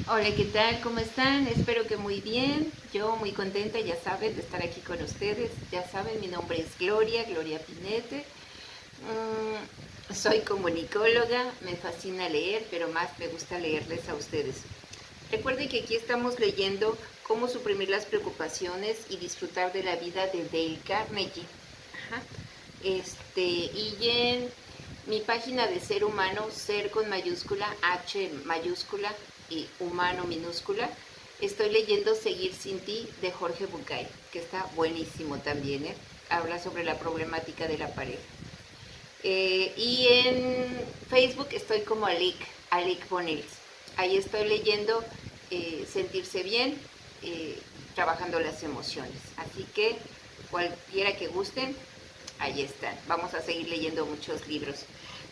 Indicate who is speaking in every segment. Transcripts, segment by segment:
Speaker 1: Hola, ¿qué tal? ¿Cómo están? Espero que muy bien. Yo muy contenta, ya saben, de estar aquí con ustedes. Ya saben, mi nombre es Gloria Pinete. Soy comunicóloga, me fascina leer, pero más me gusta leerles a ustedes. Recuerden que aquí estamos leyendo Cómo suprimir las preocupaciones y disfrutar de la vida de Dale Carnegie. Ajá. Y en mi página de Ser Humano, Ser con mayúscula, H mayúscula y humano minúscula, estoy leyendo Seguir sin ti de Jorge Bucay, que está buenísimo también, ¿eh? Habla sobre la problemática de la pareja. Y en Facebook estoy como Alik Bonels. Ahí estoy leyendo Sentirse bien, eh, trabajando las emociones. Así que cualquiera que gusten, ahí están. Vamos a seguir leyendo muchos libros.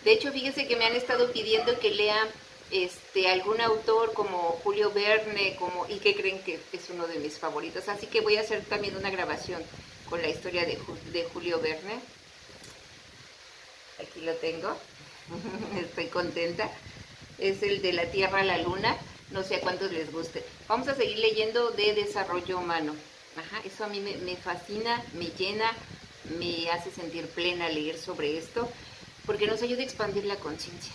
Speaker 1: De hecho, fíjense que me han estado pidiendo que lea algún autor como Julio Verne, y que creen que es uno de mis favoritos. Así que voy a hacer también una grabación con la historia de Julio Verne. Aquí lo tengo. Estoy contenta. Es el de la Tierra a la Luna. No sé a cuántos les guste. Vamos a seguir leyendo de desarrollo humano. Ajá, eso a mí me fascina, me llena, me hace sentir plena leer sobre esto, porque nos ayuda a expandir la conciencia.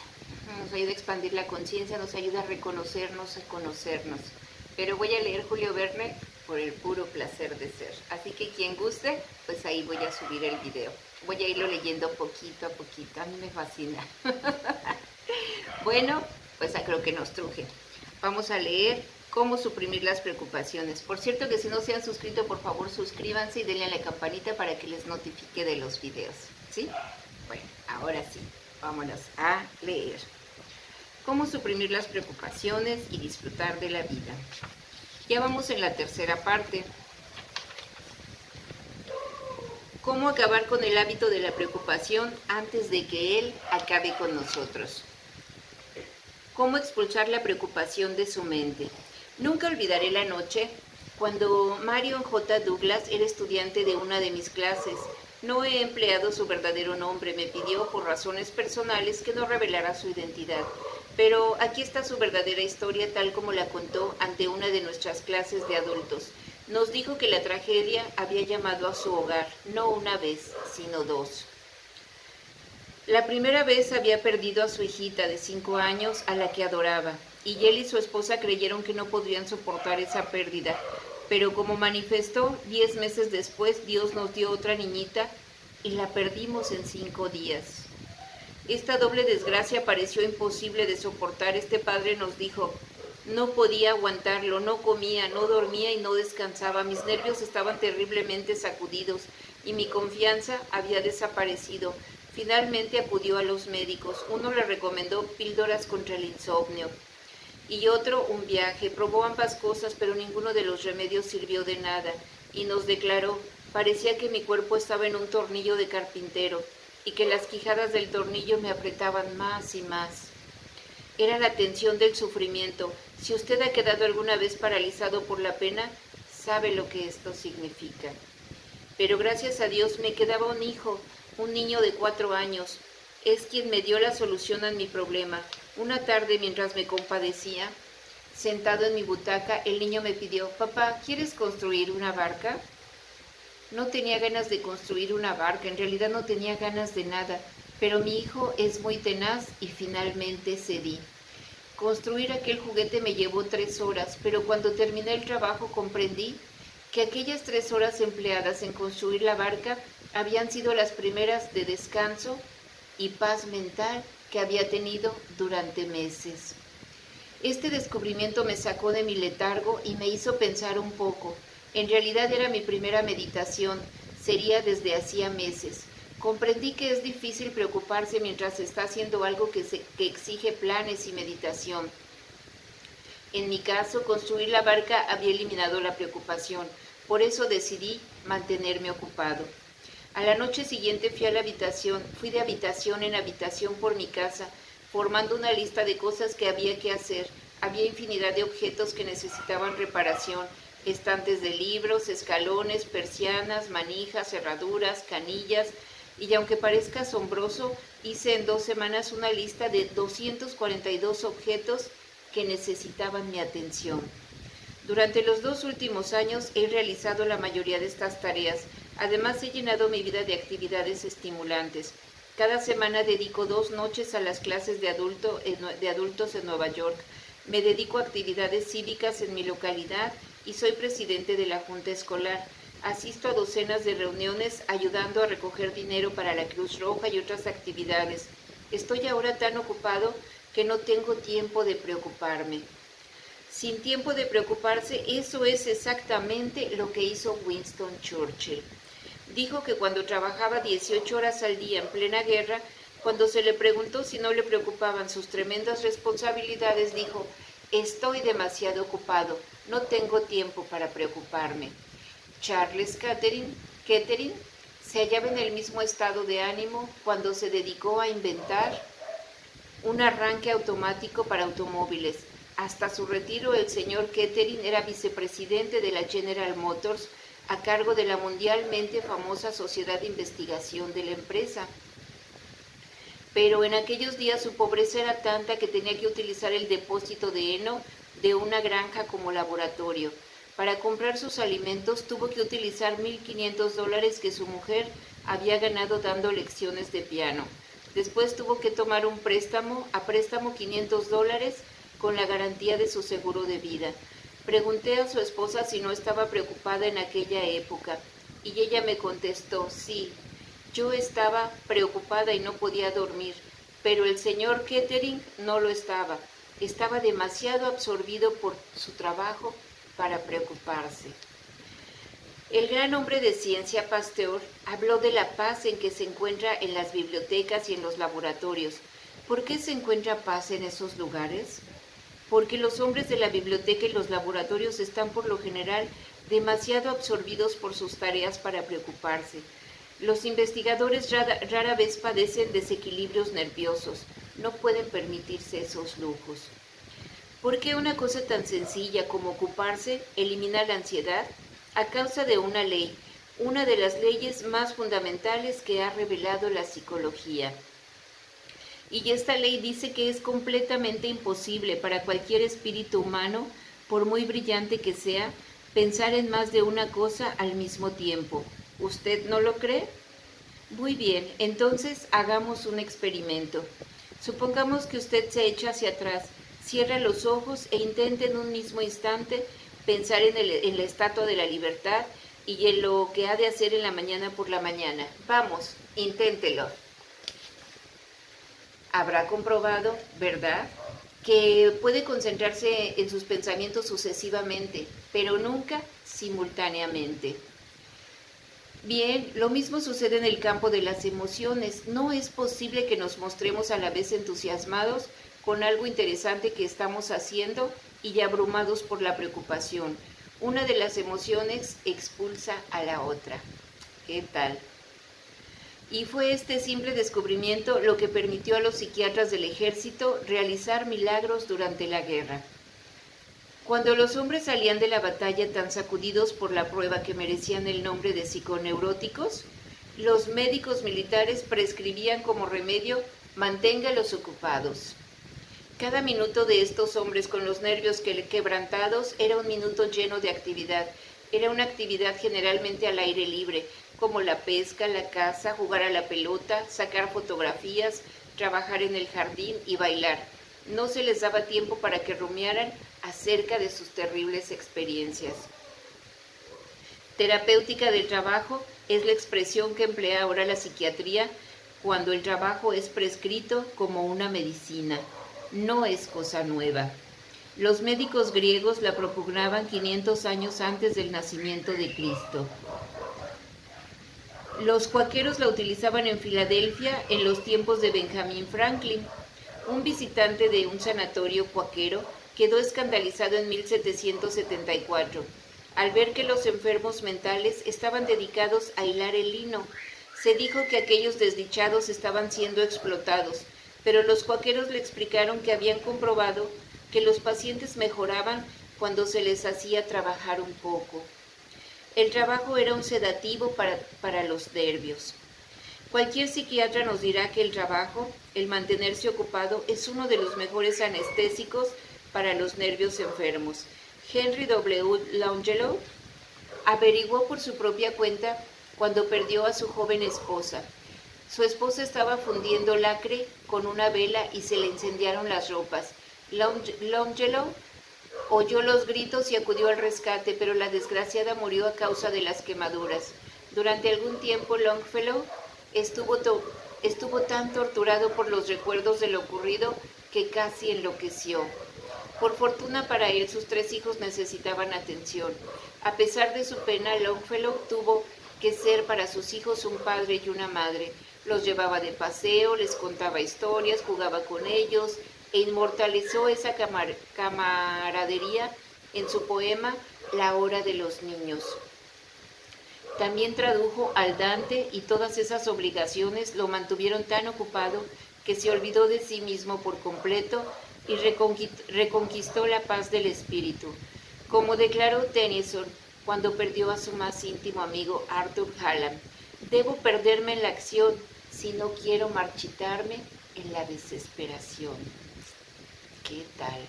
Speaker 1: Nos ayuda a expandir la conciencia, nos ayuda a reconocernos, a conocernos. Pero voy a leer Julio Verne por el puro placer de ser. Así que quien guste, pues ahí voy a subir el video. Voy a irlo leyendo poquito a poquito. A mí me fascina. Bueno, pues a creo que nos truje. Vamos a leer Cómo suprimir las preocupaciones. Por cierto que si no se han suscrito, por favor suscríbanse y denle a la campanita para que les notifique de los videos. ¿Sí? Bueno, ahora sí, vámonos a leer. Cómo suprimir las preocupaciones y disfrutar de la vida. Ya vamos en la tercera parte. Cómo acabar con el hábito de la preocupación antes de que él acabe con nosotros. Cómo expulsar la preocupación de su mente. Nunca olvidaré la noche cuando Marion J. Douglas era estudiante de una de mis clases. No he empleado su verdadero nombre, me pidió por razones personales que no revelara su identidad. Pero aquí está su verdadera historia tal como la contó ante una de nuestras clases de adultos. Nos dijo que la tragedia había llamado a su hogar, no una vez, sino dos. La primera vez había perdido a su hijita de 5 años, a la que adoraba, y él y su esposa creyeron que no podrían soportar esa pérdida. Pero como manifestó, 10 meses después Dios nos dio otra niñita y la perdimos en 5 días. Esta doble desgracia pareció imposible de soportar. Este padre nos dijo, no podía aguantarlo, no comía, no dormía y no descansaba. Mis nervios estaban terriblemente sacudidos y mi confianza había desaparecido. Finalmente acudió a los médicos. Uno le recomendó píldoras contra el insomnio y otro un viaje. Probó ambas cosas, pero ninguno de los remedios sirvió de nada y nos declaró, parecía que mi cuerpo estaba en un tornillo de carpintero y que las quijadas del tornillo me apretaban más y más. Era la tensión del sufrimiento. Si usted ha quedado alguna vez paralizado por la pena, sabe lo que esto significa. Pero gracias a Dios me quedaba un hijo, un niño de 4 años. Es quien me dio la solución a mi problema. Una tarde, mientras me compadecía, sentado en mi butaca, el niño me pidió, papá, ¿quieres construir una barca? No tenía ganas de construir una barca, en realidad no tenía ganas de nada, pero mi hijo es muy tenaz y finalmente cedí. Construir aquel juguete me llevó 3 horas, pero cuando terminé el trabajo comprendí que aquellas 3 horas empleadas en construir la barca habían sido las primeras de descanso y paz mental que había tenido durante meses. Este descubrimiento me sacó de mi letargo y me hizo pensar un poco. En realidad era mi primera meditación, sería desde hacía meses. Comprendí que es difícil preocuparse mientras se está haciendo algo que exige planes y meditación. En mi caso, construir la barca había eliminado la preocupación, por eso decidí mantenerme ocupado. A la noche siguiente fui de habitación en habitación por mi casa, formando una lista de cosas que había que hacer. Había infinidad de objetos que necesitaban reparación, estantes de libros, escalones, persianas, manijas, cerraduras, canillas, y aunque parezca asombroso, hice en 2 semanas una lista de 242 objetos que necesitaban mi atención. Durante los 2 últimos años he realizado la mayoría de estas tareas. Además, he llenado mi vida de actividades estimulantes. Cada semana dedico 2 noches a las clases de adultos en Nueva York. Me dedico a actividades cívicas en mi localidad y soy presidente de la Junta Escolar. Asisto a docenas de reuniones ayudando a recoger dinero para la Cruz Roja y otras actividades. Estoy ahora tan ocupado que no tengo tiempo de preocuparme. Sin tiempo de preocuparse, eso es exactamente lo que hizo Winston Churchill. Dijo que cuando trabajaba 18 horas al día en plena guerra, cuando se le preguntó si no le preocupaban sus tremendas responsabilidades, dijo: «Estoy demasiado ocupado, no tengo tiempo para preocuparme». Charles Kettering se hallaba en el mismo estado de ánimo cuando se dedicó a inventar un arranque automático para automóviles. Hasta su retiro, el señor Kettering era vicepresidente de la General Motors, a cargo de la mundialmente famosa sociedad de investigación de la empresa. Pero en aquellos días su pobreza era tanta que tenía que utilizar el depósito de heno de una granja como laboratorio. Para comprar sus alimentos tuvo que utilizar $1,500 que su mujer había ganado dando lecciones de piano. Después tuvo que tomar un préstamo $500 con la garantía de su seguro de vida. Pregunté a su esposa si no estaba preocupada en aquella época, y ella me contestó: sí, yo estaba preocupada y no podía dormir, pero el señor Kettering no lo estaba. Estaba demasiado absorbido por su trabajo para preocuparse. El gran hombre de ciencia Pasteur habló de la paz en que se encuentra en las bibliotecas y en los laboratorios. ¿Por qué se encuentra paz en esos lugares? Porque los hombres de la biblioteca y los laboratorios están por lo general demasiado absorbidos por sus tareas para preocuparse. Los investigadores rara vez padecen desequilibrios nerviosos, no pueden permitirse esos lujos. ¿Por qué una cosa tan sencilla como ocuparse elimina la ansiedad? A causa de una ley, una de las leyes más fundamentales que ha revelado la psicología. Y esta ley dice que es completamente imposible para cualquier espíritu humano, por muy brillante que sea, pensar en más de una cosa al mismo tiempo. ¿Usted no lo cree? Muy bien, entonces hagamos un experimento. Supongamos que usted se echa hacia atrás, cierra los ojos e intente en un mismo instante pensar en la Estatua de la Libertad y en lo que ha de hacer en la mañana por la mañana. Vamos, inténtelo. Habrá comprobado, ¿verdad?, que puede concentrarse en sus pensamientos sucesivamente, pero nunca simultáneamente. Bien, lo mismo sucede en el campo de las emociones. No es posible que nos mostremos a la vez entusiasmados con algo interesante que estamos haciendo y abrumados por la preocupación. Una de las emociones expulsa a la otra. ¿Qué tal? Y fue este simple descubrimiento lo que permitió a los psiquiatras del ejército realizar milagros durante la guerra. Cuando los hombres salían de la batalla tan sacudidos por la prueba que merecían el nombre de psiconeuróticos, los médicos militares prescribían como remedio: manténgalos ocupados. Cada minuto de estos hombres con los nervios quebrantados era un minuto lleno de actividad. Era una actividad generalmente al aire libre, como la pesca, la caza, jugar a la pelota, sacar fotografías, trabajar en el jardín y bailar. No se les daba tiempo para que rumiaran acerca de sus terribles experiencias. Terapéutica del trabajo es la expresión que emplea ahora la psiquiatría cuando el trabajo es prescrito como una medicina. No es cosa nueva. Los médicos griegos la propugnaban 500 años antes del nacimiento de Cristo. Los cuáqueros la utilizaban en Filadelfia en los tiempos de Benjamin Franklin. Un visitante de un sanatorio cuáquero quedó escandalizado en 1774 al ver que los enfermos mentales estaban dedicados a hilar el lino. Se dijo que aquellos desdichados estaban siendo explotados, pero los cuáqueros le explicaron que habían comprobado que los pacientes mejoraban cuando se les hacía trabajar un poco. El trabajo era un sedativo para los nervios. Cualquier psiquiatra nos dirá que el trabajo, el mantenerse ocupado, es uno de los mejores anestésicos para los nervios enfermos. Henry W. Longfellow averiguó por su propia cuenta cuando perdió a su joven esposa. Su esposa estaba fundiendo lacre con una vela y se le incendiaron las ropas. Longfellow oyó los gritos y acudió al rescate, pero la desgraciada murió a causa de las quemaduras. Durante algún tiempo Longfellow estuvo tan torturado por los recuerdos de lo ocurrido que casi enloqueció. Por fortuna para él, sus 3 hijos necesitaban atención. A pesar de su pena, Longfellow tuvo que ser para sus hijos un padre y una madre. Los llevaba de paseo, les contaba historias, jugaba con ellos e inmortalizó esa camaradería en su poema La hora de los niños. También tradujo al Dante y todas esas obligaciones lo mantuvieron tan ocupado que se olvidó de sí mismo por completo y reconquistó la paz del espíritu. Como declaró Tennyson cuando perdió a su más íntimo amigo Arthur Hallam, debo perderme en la acción si no quiero marchitarme en la desesperación. ¿Qué tal?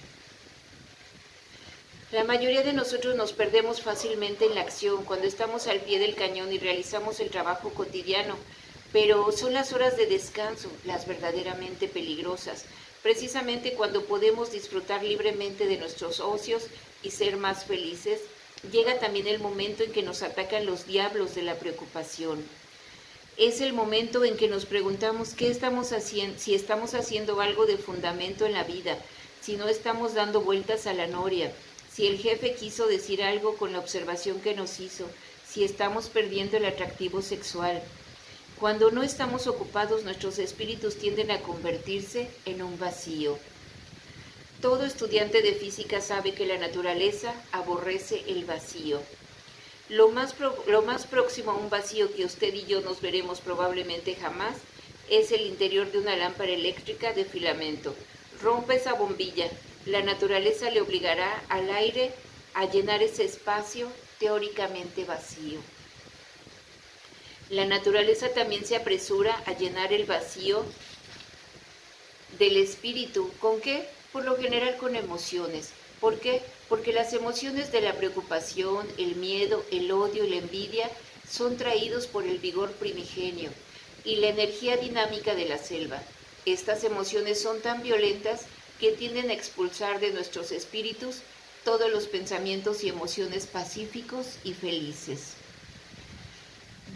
Speaker 1: La mayoría de nosotros nos perdemos fácilmente en la acción cuando estamos al pie del cañón y realizamos el trabajo cotidiano, pero son las horas de descanso las verdaderamente peligrosas, precisamente cuando podemos disfrutar libremente de nuestros ocios y ser más felices. Llega también el momento en que nos atacan los diablos de la preocupación. Es el momento en que nos preguntamos qué estamos haciendo, si estamos haciendo algo de fundamento en la vida, si no estamos dando vueltas a la noria, si el jefe quiso decir algo con la observación que nos hizo, si estamos perdiendo el atractivo sexual. Cuando no estamos ocupados, nuestros espíritus tienden a convertirse en un vacío. Todo estudiante de física sabe que la naturaleza aborrece el vacío. Lo más próximo a un vacío que usted y yo nos veremos probablemente jamás es el interior de una lámpara eléctrica de filamento. Rompa esa bombilla. La naturaleza le obligará al aire a llenar ese espacio teóricamente vacío. La naturaleza también se apresura a llenar el vacío del espíritu. ¿Con qué? Por lo general con emociones. ¿Por qué? Porque las emociones de la preocupación, el miedo, el odio y la envidia son traídos por el vigor primigenio y la energía dinámica de la selva. Estas emociones son tan violentas que tienden a expulsar de nuestros espíritus todos los pensamientos y emociones pacíficos y felices.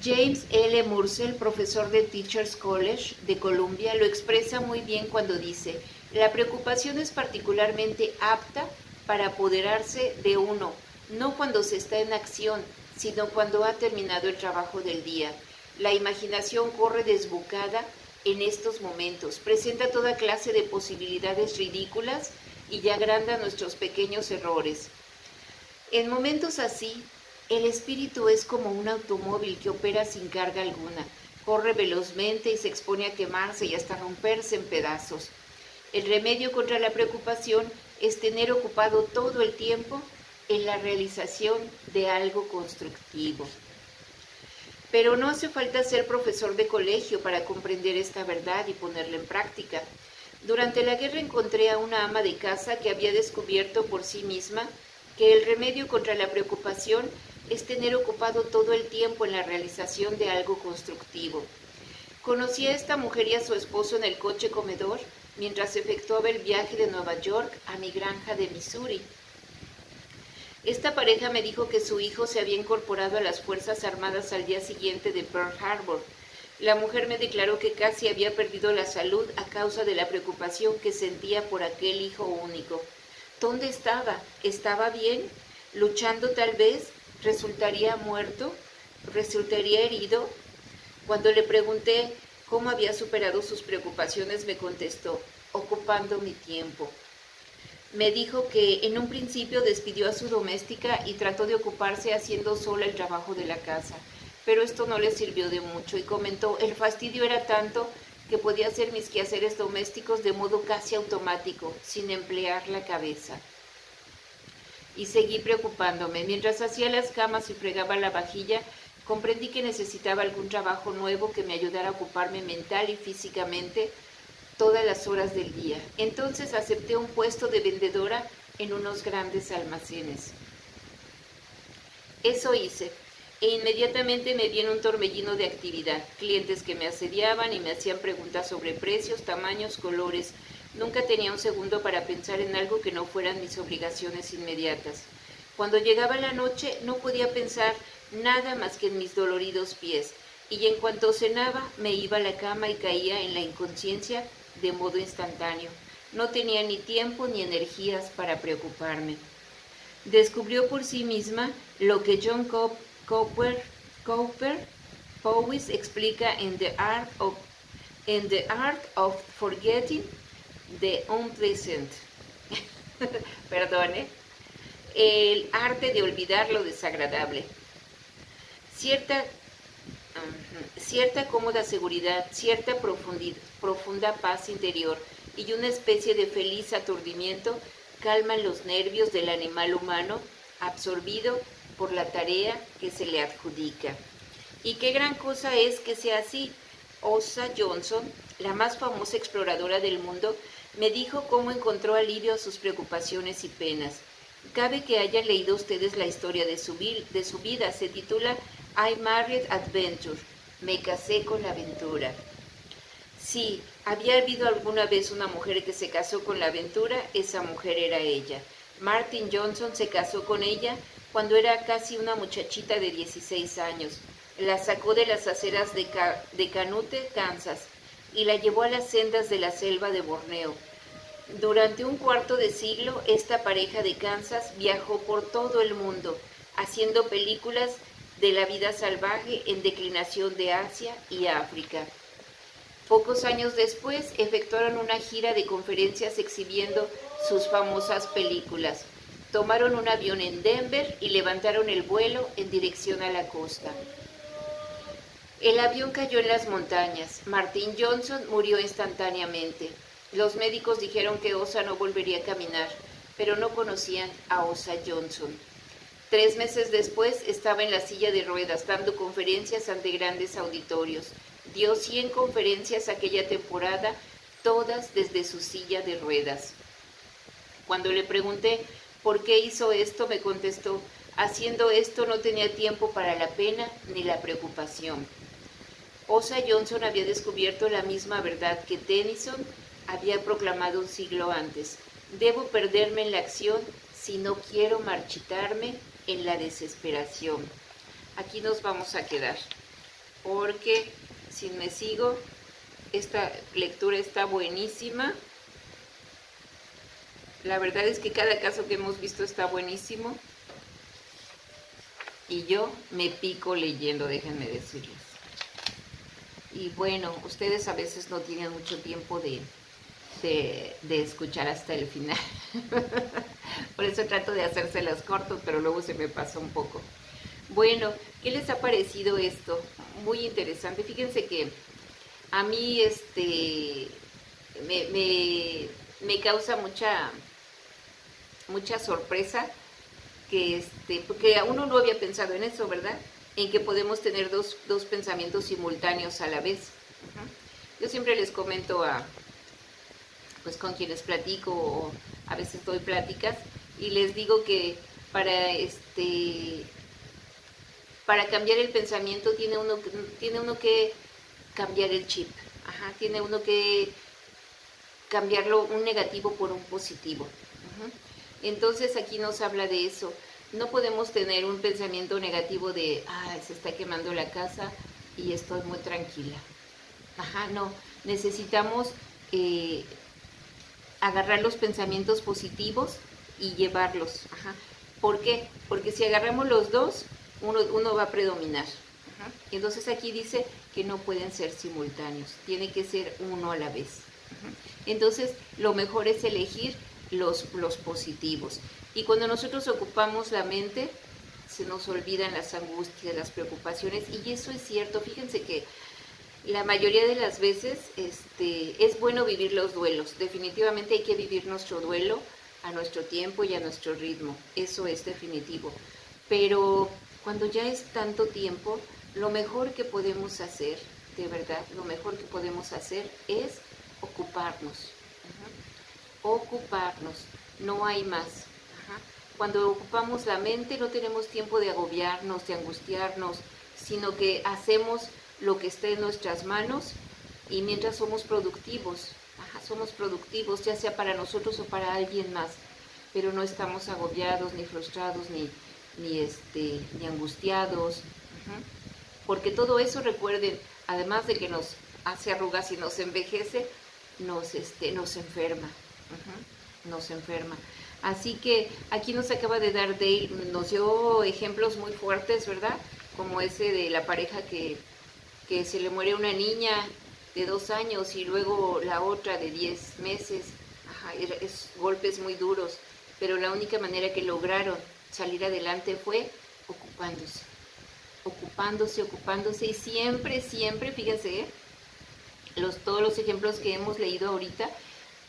Speaker 1: James L. Mursell, profesor del Teachers College de Columbia, lo expresa muy bien cuando dice: la preocupación es particularmente apta para apoderarse de uno, no cuando se está en acción, sino cuando ha terminado el trabajo del día. La imaginación corre desbocada en estos momentos, presenta toda clase de posibilidades ridículas y agranda nuestros pequeños errores. En momentos así, el espíritu es como un automóvil que opera sin carga alguna, corre velozmente y se expone a quemarse y hasta romperse en pedazos. El remedio contra la preocupación es tener ocupado todo el tiempo en la realización de algo constructivo. Pero no hace falta ser profesor de colegio para comprender esta verdad y ponerla en práctica. Durante la guerra encontré a una ama de casa que había descubierto por sí misma que el remedio contra la preocupación es tener ocupado todo el tiempo en la realización de algo constructivo. Conocí a esta mujer y a su esposo en el coche comedor mientras efectuaba el viaje de Nueva York a mi granja de Missouri. Esta pareja me dijo que su hijo se había incorporado a las Fuerzas Armadas al día siguiente de Pearl Harbor. La mujer me declaró que casi había perdido la salud a causa de la preocupación que sentía por aquel hijo único. ¿Dónde estaba? ¿Estaba bien? ¿Luchando tal vez? ¿Resultaría muerto? ¿Resultaría herido? Cuando le pregunté cómo había superado sus preocupaciones, me contestó: ocupando mi tiempo. Me dijo que en un principio despidió a su doméstica y trató de ocuparse haciendo sola el trabajo de la casa, pero esto no le sirvió de mucho y comentó: el fastidio era tanto que podía hacer mis quehaceres domésticos de modo casi automático, sin emplear la cabeza. Y seguí preocupándome. Mientras hacía las camas y fregaba la vajilla, comprendí que necesitaba algún trabajo nuevo que me ayudara a ocuparme mental y físicamente todas las horas del día. Entonces acepté un puesto de vendedora en unos grandes almacenes. Eso hice, e inmediatamente me vi en un torbellino de actividad, clientes que me asediaban y me hacían preguntas sobre precios, tamaños, colores. Nunca tenía un segundo para pensar en algo que no fueran mis obligaciones inmediatas. Cuando llegaba la noche no podía pensar nada más que en mis doloridos pies, y en cuanto cenaba me iba a la cama y caía en la inconsciencia de modo instantáneo. No tenía ni tiempo ni energías para preocuparme. Descubrió por sí misma lo que John Cowper Powys explica en The Art of Forgetting the Unpleasant. Perdone. El arte de olvidar lo desagradable. Cierta cómoda seguridad, cierta profunda paz interior y una especie de feliz aturdimiento calman los nervios del animal humano absorbido por la tarea que se le adjudica. Y qué gran cosa es que sea así. Osa Johnson, la más famosa exploradora del mundo, me dijo cómo encontró alivio a sus preocupaciones y penas. Cabe que hayan leído ustedes la historia de su vida. Se titula I Married Adventure. Me casé con la aventura. Si había habido alguna vez una mujer que se casó con la aventura, esa mujer era ella. Martin Johnson se casó con ella cuando era casi una muchachita de 16 años. La sacó de las aceras de Canute, Kansas, y la llevó a las sendas de la selva de Borneo. Durante un cuarto de siglo, esta pareja de Kansas viajó por todo el mundo, haciendo películas de la vida salvaje en declinación de Asia y África. Pocos años después, efectuaron una gira de conferencias exhibiendo sus famosas películas. Tomaron un avión en Denver y levantaron el vuelo en dirección a la costa. El avión cayó en las montañas. Martin Johnson murió instantáneamente. Los médicos dijeron que Osa no volvería a caminar, pero no conocían a Osa Johnson. 3 meses después estaba en la silla de ruedas dando conferencias ante grandes auditorios. Dio 100 conferencias aquella temporada, todas desde su silla de ruedas. Cuando le pregunté por qué hizo esto, me contestó, haciendo esto no tenía tiempo para la pena ni la preocupación. Osa Johnson había descubierto la misma verdad que Tennyson había proclamado un siglo antes. Debo perderme en la acción si no quiero marchitarme en la desesperación. Aquí nos vamos a quedar, porque si me sigo, esta lectura está buenísima. La verdad es que cada caso que hemos visto está buenísimo. Y yo me pico leyendo, déjenme decirles. Y bueno, ustedes a veces no tienen mucho tiempo de escuchar hasta el final. Por eso trato de hacérselas cortos, pero luego se me pasa un poco. Bueno, ¿qué les ha parecido esto? Muy interesante. Fíjense que a mí me causa mucha sorpresa que porque uno no había pensado en eso, ¿verdad? En que podemos tener dos pensamientos simultáneos a la vez. Yo siempre les comento pues con quienes platico o a veces doy pláticas y les digo que para cambiar el pensamiento tiene uno que cambiar el chip. Tiene uno que cambiarlo un negativo por un positivo. Entonces aquí nos habla de eso. No podemos tener un pensamiento negativo de, se está quemando la casa y estoy muy tranquila. No, necesitamos agarrar los pensamientos positivos y llevarlos. ¿Por qué? Porque si agarramos los dos, uno va a predominar. Entonces aquí dice que no pueden ser simultáneos, tiene que ser uno a la vez. Entonces lo mejor es elegir los positivos. Y cuando nosotros ocupamos la mente, se nos olvidan las angustias, las preocupaciones, y eso es cierto. Fíjense que la mayoría de las veces es bueno vivir los duelos. Definitivamente hay que vivir nuestro duelo a nuestro tiempo y a nuestro ritmo. Eso es definitivo. Pero cuando ya es tanto tiempo, lo mejor que podemos hacer, de verdad, lo mejor que podemos hacer es ocuparnos. Ocuparnos, no hay más. Cuando ocupamos la mente no tenemos tiempo de agobiarnos, de angustiarnos, sino que hacemos lo que esté en nuestras manos y mientras somos productivos, ya sea para nosotros o para alguien más, pero no estamos agobiados, ni frustrados, ni angustiados, porque todo eso, recuerden, además de que nos hace arrugas y nos envejece, nos enferma, nos enferma. Así que aquí nos acaba de dar Dale, nos dio ejemplos muy fuertes, ¿verdad? Como ese de la pareja que se le muere una niña de 2 años y luego la otra de 10 meses. Es golpes muy duros, pero la única manera que lograron salir adelante fue ocupándose, ocupándose y siempre, fíjense, todos los ejemplos que hemos leído ahorita,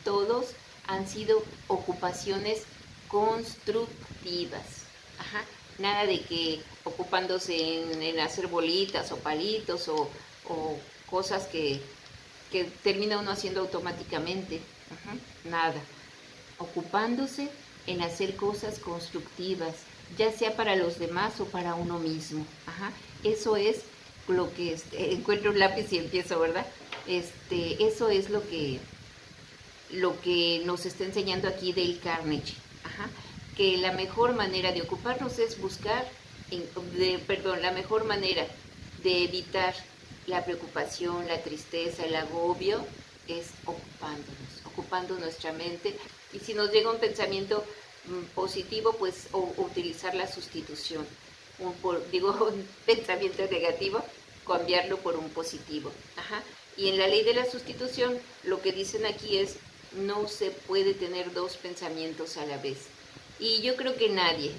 Speaker 1: todos han sido ocupaciones constructivas. Nada de que ocupándose en hacer bolitas o palitos o cosas que termina uno haciendo automáticamente. Nada. Ocupándose en hacer cosas constructivas, ya sea para los demás o para uno mismo. Eso es lo que encuentro un lápiz y empiezo, ¿verdad? Eso es lo que nos está enseñando aquí Dale Carnegie, que la mejor manera de ocuparnos es la mejor manera de evitar la preocupación, la tristeza, el agobio, es ocupando nuestra mente. Y si nos llega un pensamiento positivo, pues utilizar la sustitución. Un pensamiento negativo, cambiarlo por un positivo. Y en la ley de la sustitución, lo que dicen aquí es, no se puede tener 2 pensamientos a la vez. Y yo creo que nadie,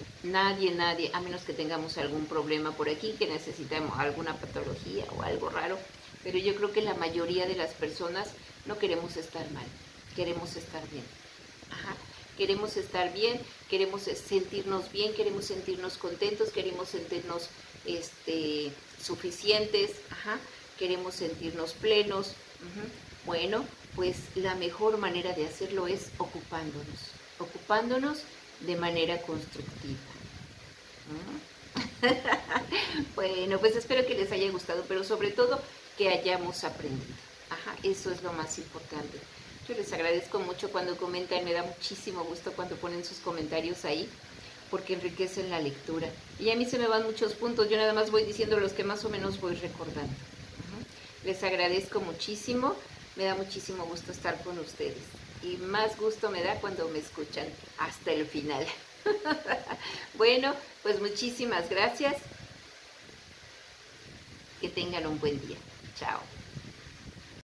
Speaker 1: a menos que tengamos algún problema por aquí, que necesitemos alguna patología o algo raro, pero yo creo que la mayoría de las personas no queremos estar mal, queremos estar bien. Queremos estar bien, queremos sentirnos bien, queremos sentirnos contentos, queremos sentirnos suficientes, queremos sentirnos plenos. Bueno, pues la mejor manera de hacerlo es ocupándonos de manera constructiva. Bueno, pues espero que les haya gustado, pero sobre todo que hayamos aprendido. Eso es lo más importante. Yo les agradezco mucho cuando comentan, me da muchísimo gusto cuando ponen sus comentarios ahí, porque enriquecen la lectura. Y a mí se me van muchos puntos, yo nada más voy diciendo los que más o menos voy recordando. Les agradezco muchísimo, me da muchísimo gusto estar con ustedes. Y más gusto me da cuando me escuchan hasta el final. Bueno, pues muchísimas gracias. Que tengan un buen día. Chao.